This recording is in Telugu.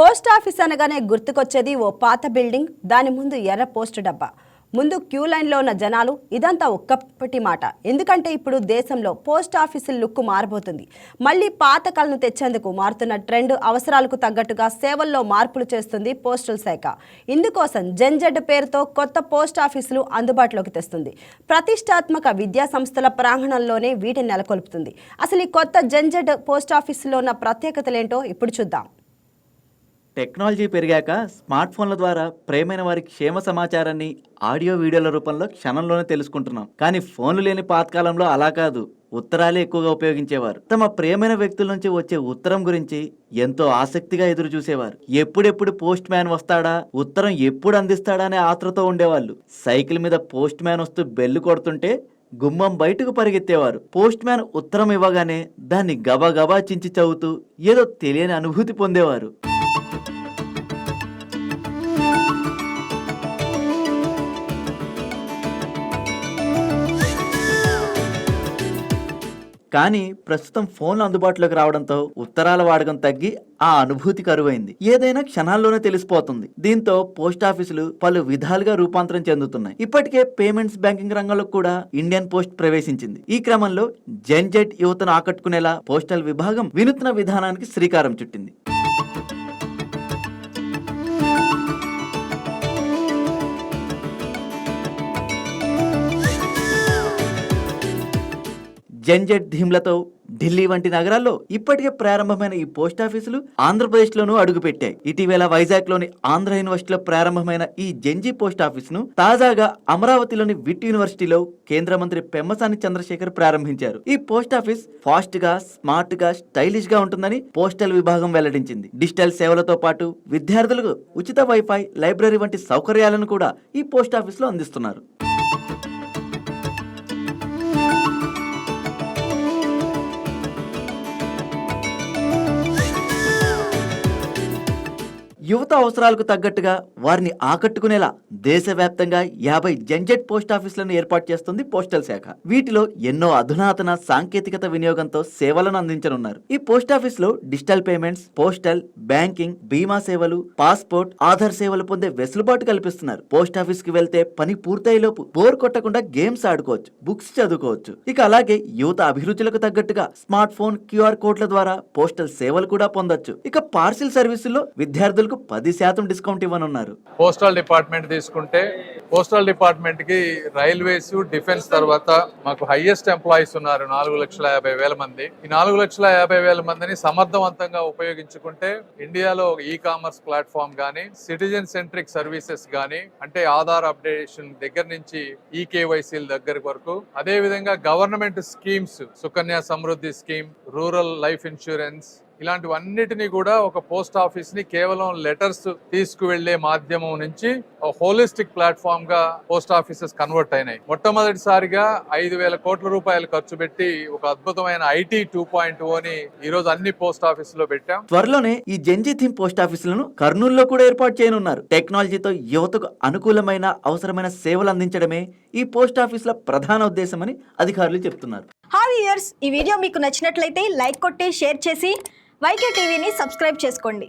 పోస్ట్ ఆఫీస్ అనగానే గుర్తుకొచ్చేది ఓ పాత బిల్డింగ్, దాని ముందు ఎర్ర పోస్ట్ డబ్బా, ముందు క్యూ లైన్లో ఉన్న జనాలు. ఇదంతా ఒక్కటి మాట. ఎందుకంటే ఇప్పుడు దేశంలో పోస్ట్ ఆఫీసుల లుక్ మారబోతుంది. మళ్ళీ పాత కళను తెచ్చేందుకు మారుతున్న ట్రెండ్ అవసరాలకు తగ్గట్టుగా సేవల్లో మార్పులు చేస్తుంది పోస్టల్ శాఖ. ఇందుకోసం జెన్జెడ్ పేరుతో కొత్త పోస్ట్ ఆఫీసులు అందుబాటులోకి తెస్తుంది. ప్రతిష్టాత్మక విద్యా సంస్థల ప్రాంగణంలోనే వీటిని నెలకొల్పుతుంది. అసలు ఈ కొత్త జెన్జెడ్ పోస్ట్ ఆఫీసులో ఉన్న ప్రత్యేకతలేంటో ఇప్పుడు చూద్దాం. టెక్నాలజీ పెరిగాక స్మార్ట్ ఫోన్ల ద్వారా ప్రేమైన వారి క్షేమ సమాచారాన్ని ఆడియో వీడియోల రూపంలో క్షణంలోనే తెలుసుకుంటున్నాం. కానీ ఫోన్లు లేని పాతకాలంలో అలా కాదు, ఉత్తరాలే ఎక్కువగా ఉపయోగించేవారు. తమ ప్రియమైన వ్యక్తుల నుంచి వచ్చే ఉత్తరం గురించి ఎంతో ఆసక్తిగా ఎదురు చూసేవారు. ఎప్పుడెప్పుడు పోస్ట్ మ్యాన్ వస్తాడా, ఉత్తరం ఎప్పుడు అందిస్తాడా అనే ఆత్రతో ఉండేవాళ్ళు. సైకిల్ మీద పోస్ట్ మ్యాన్ వస్తూ బెల్లు కొడుతుంటే గుమ్మం బయటకు పరిగెత్తేవారు. పోస్ట్ మ్యాన్ ఉత్తరం ఇవ్వగానే దాన్ని గబగబా చించి చదువుతూ ఏదో తెలియని అనుభూతి పొందేవారు. కానీ ప్రస్తుతం ఫోన్లు అందుబాటులోకి రావడంతో ఉత్తరాల వాడకం తగ్గి ఆ అనుభూతి కరువైంది. ఏదైనా క్షణాల్లోనే తెలిసిపోతుంది. దీంతో పోస్ట్ ఆఫీసులు పలు విధాలుగా రూపాంతరం చెందుతున్నాయి. ఇప్పటికే పేమెంట్స్ బ్యాంకింగ్ రంగంలో కూడా ఇండియన్ పోస్ట్ ప్రవేశించింది. ఈ క్రమంలో జెన్జెడ్ యువతను ఆకట్టుకునేలా పోస్టల్ విభాగం వినూత్న విధానానికి శ్రీకారం చుట్టింది. జెన్జెడ్ థీమ్లతో ఢిల్లీ వంటి నగరాల్లో ఇప్పటికే ప్రారంభమైన ఈ పోస్ట్ ఆఫీసులు ఆంధ్రప్రదేశ్లోనూ అడుగుపెట్టాయి. ఇటీవల వైజాగ్లోని ఆంధ్ర యూనివర్సిటీలో ప్రారంభమైన ఈ జెన్జీ పోస్ట్ ఆఫీసును తాజాగా అమరావతిలోని విట్ యూనివర్సిటీలో కేంద్ర మంత్రి పెమ్మసాని చంద్రశేఖర్ ప్రారంభించారు. ఈ పోస్ట్ ఆఫీస్ ఫాస్ట్ గా, స్మార్ట్ గా, స్టైలిష్ గా ఉంటుందని పోస్టల్ విభాగం వెల్లడించింది. డిజిటల్ సేవలతో పాటు విద్యార్థులకు ఉచిత వైఫై, లైబ్రరీ వంటి సౌకర్యాలను కూడా ఈ పోస్ట్ ఆఫీసులో అందిస్తున్నారు. యువత అవసరాలకు తగ్గట్టుగా వారిని ఆకట్టుకునేలా దేశవ్యాప్తంగా 50 జెన్జెడ్ పోస్ట్ ఆఫీసులను ఏర్పాటు చేస్తుంది పోస్టల్ శాఖ. వీటిలో ఎన్నో అధునాతన సాంకేతికత వినియోగంతో సేవలను అందించనున్నారు. ఈ పోస్ట్ ఆఫీస్ లో డిజిటల్ పేమెంట్స్, పోస్టల్, బ్యాంకింగ్, బీమా సేవలు, పాస్పోర్ట్, ఆధార్ సేవలు పొందే వెసులుబాటు కల్పిస్తున్నారు. పోస్ట్ ఆఫీస్ కి వెళ్తే పని పూర్తయ్యేలోపు బోర్ కొట్టకుండా గేమ్స్ ఆడుకోవచ్చు, బుక్స్ చదువుకోవచ్చు. ఇక అలాగే యువత అభిరుచులకు తగ్గట్టుగా స్మార్ట్ ఫోన్, క్యూఆర్ కోడ్ల ద్వారా పోస్టల్ సేవలు కూడా పొందొచ్చు. ఇక పార్సిల్ సర్వీసుల్లో విద్యార్థులకు 10% డిస్కౌంట్ ఇవ్వనున్నారు. పోస్టల్ డిపార్ట్మెంట్ తీసుకుంటే పోస్టల్ డిపార్ట్మెంట్ కి రైల్వేస్, డిఫెన్స్ తర్వాత మాకు హైయెస్ట్ ఎంప్లాయీస్ ఉన్నారు 4,50,000 మంది. ఈ 4,50,000 మందిని సమర్థవంతంగా ఉపయోగించుకుంటే ఇండియాలో ఈ కామర్స్ ప్లాట్ఫామ్ గానీ, సిటిజన్ సెంట్రిక్ సర్వీసెస్ గానీ, అంటే ఆధార్ అప్డేషన్ దగ్గర నుంచి ఈ కేవైసీల దగ్గర వరకు, అదే విధంగా government schemes, Sukanya Samriddhi scheme, rural life insurance, ఇలాంటివన్నిటినీ కూడా ఒక పోస్ట్ ఆఫీస్ ని కేవలం లెటర్స్ తీసుకువెళ్లే మాధ్యమం నుంచి హోలిస్టిక్ ప్లాట్ఫామ్ గా పోస్ట్ ఆఫీసెస్ కన్వర్ట్ అయినాయి. మొట్టమొదటిసారిగా 5,000 కోట్ల రూపాయలు ఖర్చు పెట్టి ఒక అద్భుతమైన IT 2.0 ఈ రోజు అన్ని పోస్ట్ ఆఫీసులో పెట్టాం. త్వరలోనే ఈ జెన్జీ థీమ్ పోస్ట్ ఆఫీసులను కర్నూలులో కూడా ఏర్పాటు చేయనున్నారు. టెక్నాలజీతో యువతకు అనుకూలమైన, అవసరమైన సేవలు అందించడమే ఈ పోస్ట్ ఆఫీసుల ప్రధాన ఉద్దేశమని అధికారులు చెప్తున్నారు. హాయ్ వ్యూయర్స్, ఈ వీడియో మీకు నచ్చినట్లయితే లైక్ కొట్టి షేర్ చేసి వైకే టీవీని సబ్స్క్రైబ్ చేసుకోండి.